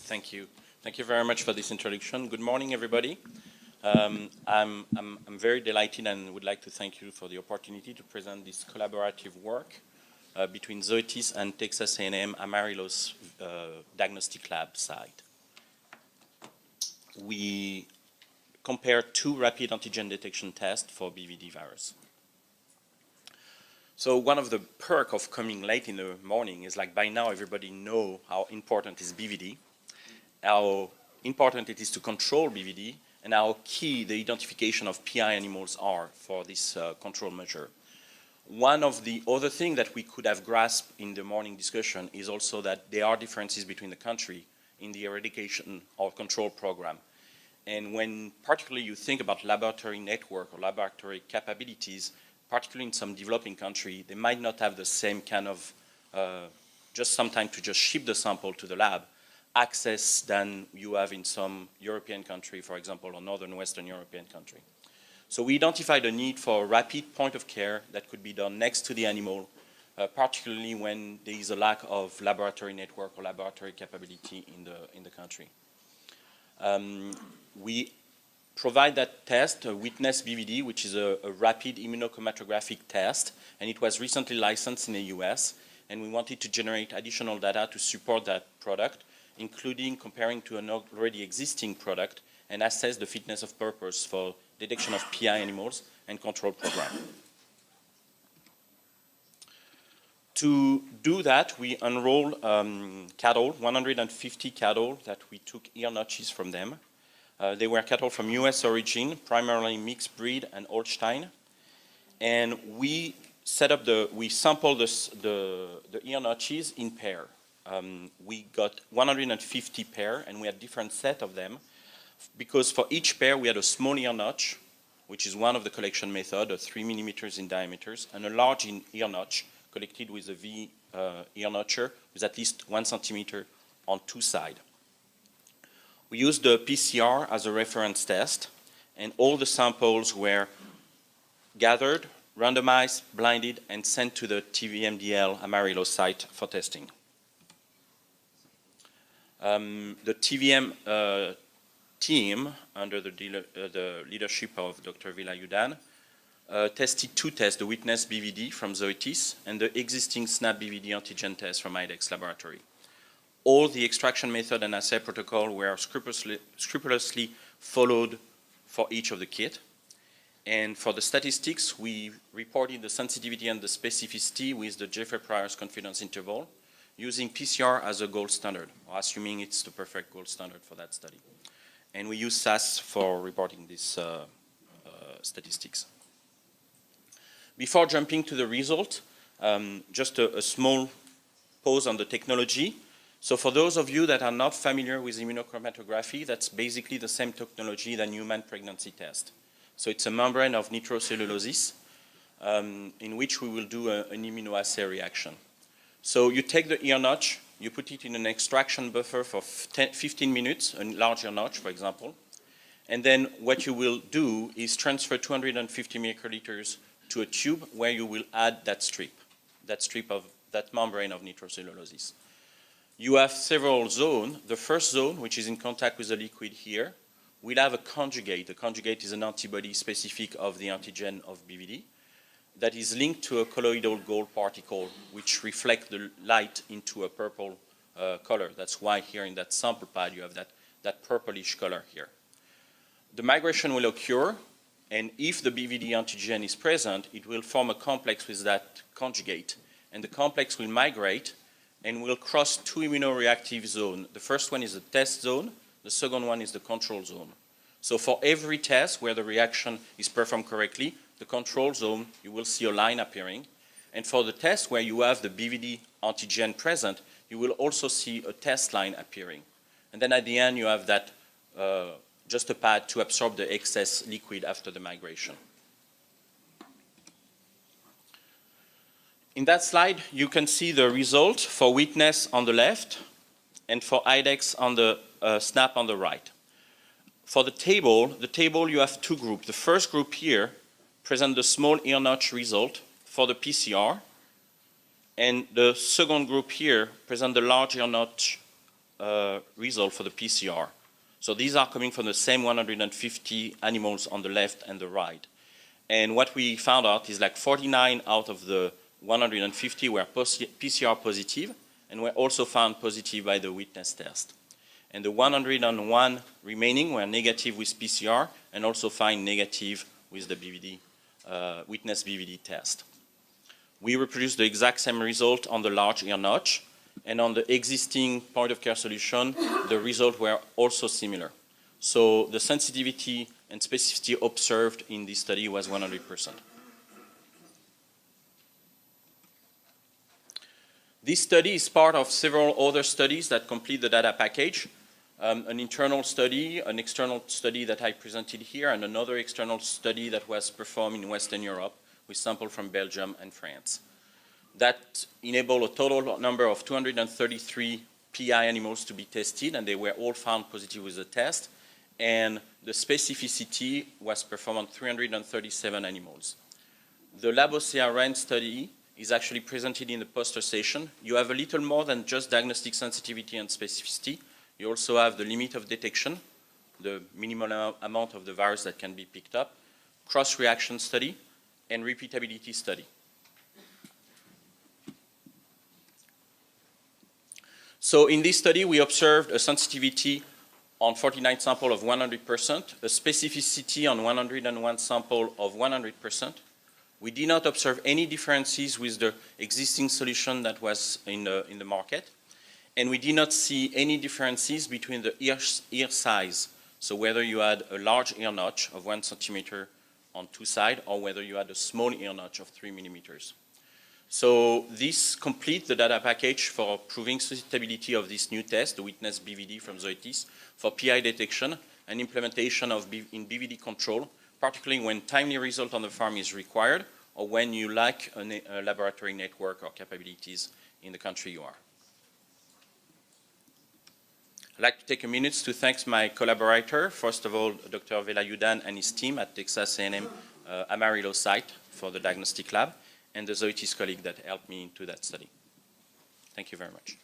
Thank you. Thank you very much for this introduction. Good morning, everybody. I'm very delighted and would like to thank you for the opportunity to present this collaborative work between Zoetis and Texas A&M Amarillo's diagnostic lab site. We compare two rapid antigen detection tests for BVD virus. So one of the perks of coming late in the morning is like by now everybody know how important is BVD, how important it is to control BVD, and how key the identification of PI animals are for this control measure. One of the other things that we could have grasped in the morning discussion is also that there are differences between the country in the eradication or control program. And when particularly you think about laboratory network or laboratory capabilities, particularly in some developing country, they might not have the same kind of, just sometimes to just ship the sample to the lab, access than you have in some European country, for example, or Northern Western European country. So we identified a need for a rapid point of care that could be done next to the animal, particularly when there is a lack of laboratory network or laboratory capability in the country. We provide that test, a Witness BVD, which is a rapid immunochromatographic test, and it was recently licensed in the US, and we wanted to generate additional data to support that product, including comparing to an already existing product and assess the fitness of purpose for detection of PI animals and control program. To do that, we enrolled cattle, 150 cattle that we took ear notches from them. They were cattle from US origin, primarily mixed breed and Holstein. And we sampled the ear notches in pair. We got 150 pair, and we had different set of them, because for each pair we had a small ear notch, which is one of the collection method, 3 millimeters in diameters, and a large ear notch collected with a V ear notcher with at least 1 centimeter on two sides. We used the PCR as a reference test, and all the samples were gathered, randomized, blinded, and sent to the TVMDL Amarillo site for testing. The TVM team, under the leadership of Dr. Vilayudan, tested two tests, the Witness BVD from Zoetis and the existing SNAP BVD antigen test from IDEX laboratory. All the extraction method and assay protocol were scrupulously followed for each of the kit. And for the statistics, we reported the sensitivity and the specificity with the Jeffrey Pryor's confidence interval, using PCR as a gold standard, or assuming it's the perfect gold standard for that study. And we use SAS for reporting these statistics. Before jumping to the result, just a small pause on the technology. So for those of you that are not familiar with immunochromatography, that's basically the same technology than human pregnancy test. So it's a membrane of nitrocelluloses in which we will do an immunoassay reaction. So you take the ear notch, you put it in an extraction buffer for 15 minutes, a large ear notch, for example, and then what you will do is transfer 250 microliters to a tube where you will add that strip of that membrane of nitrocelluloses. You have several zones. The first zone, which is in contact with the liquid here, will have a conjugate. A conjugate is an antibody specific of the antigen of BVD that is linked to a colloidal gold particle which reflects the light into a purple color. That's why here in that sample pad you have that purplish color here. The migration will occur, and if the BVD antigen is present, it will form a complex with that conjugate, and the complex will migrate and will cross two immunoreactive zones. The first one is the test zone, the second one is the control zone. So for every test where the reaction is performed correctly, the control zone, you will see a line appearing. And for the test where you have the BVD antigen present, you will also see a test line appearing. And then at the end, you have that just a pad to absorb the excess liquid after the migration. In that slide, you can see the result for Witness on the left and for IDEX on the SNAP on the right. For the table you have two groups. The first group here presents the small ear notch result for the PCR, and the second group here presents the large ear notch result for the PCR. So these are coming from the same 150 animals on the left and the right. And what we found out is like 49 out of the 150 were PCR positive, and were also found positive by the witness test. And the 101 remaining were negative with PCR, and also found negative with the BVD, witness BVD test. We reproduced the exact same result on the large ear notch, and on the existing point-of-care solution, the results were also similar. So the sensitivity and specificity observed in this study was 100%. This study is part of several other studies that complete the data package. An internal study, an external study that I presented here, and another external study that was performed in Western Europe with samples from Belgium and France. That enabled a total number of 233 PI animals to be tested, and they were all found positive with the test. And the specificity was performed on 337 animals. The LabOCRN study is actually presented in the poster session. You have a little more than just diagnostic sensitivity and specificity. You also have the limit of detection, the minimal amount of the virus that can be picked up, cross-reaction study, and repeatability study. So in this study, we observed a sensitivity on 49 samples of 100%, a specificity on 101 samples of 100%. We did not observe any differences with the existing solution that was in the market. And we did not see any differences between the ear size. So whether you had a large ear notch of 1 centimeter on two sides, or whether you had a small ear notch of 3 millimeters. So this completes the data package for proving susceptibility of this new test, the witness BVD from Zoetis, for PI detection and implementation of in BVD control, particularly when timely result on the farm is required, or when you lack a laboratory network or capabilities in the country you are. I'd like to take a minute to thank my collaborator, first of all, Dr. Vela Yudan and his team at Texas A&M Amarillo site for the diagnostic lab, and the Zoetis colleague that helped me into that study. Thank you very much.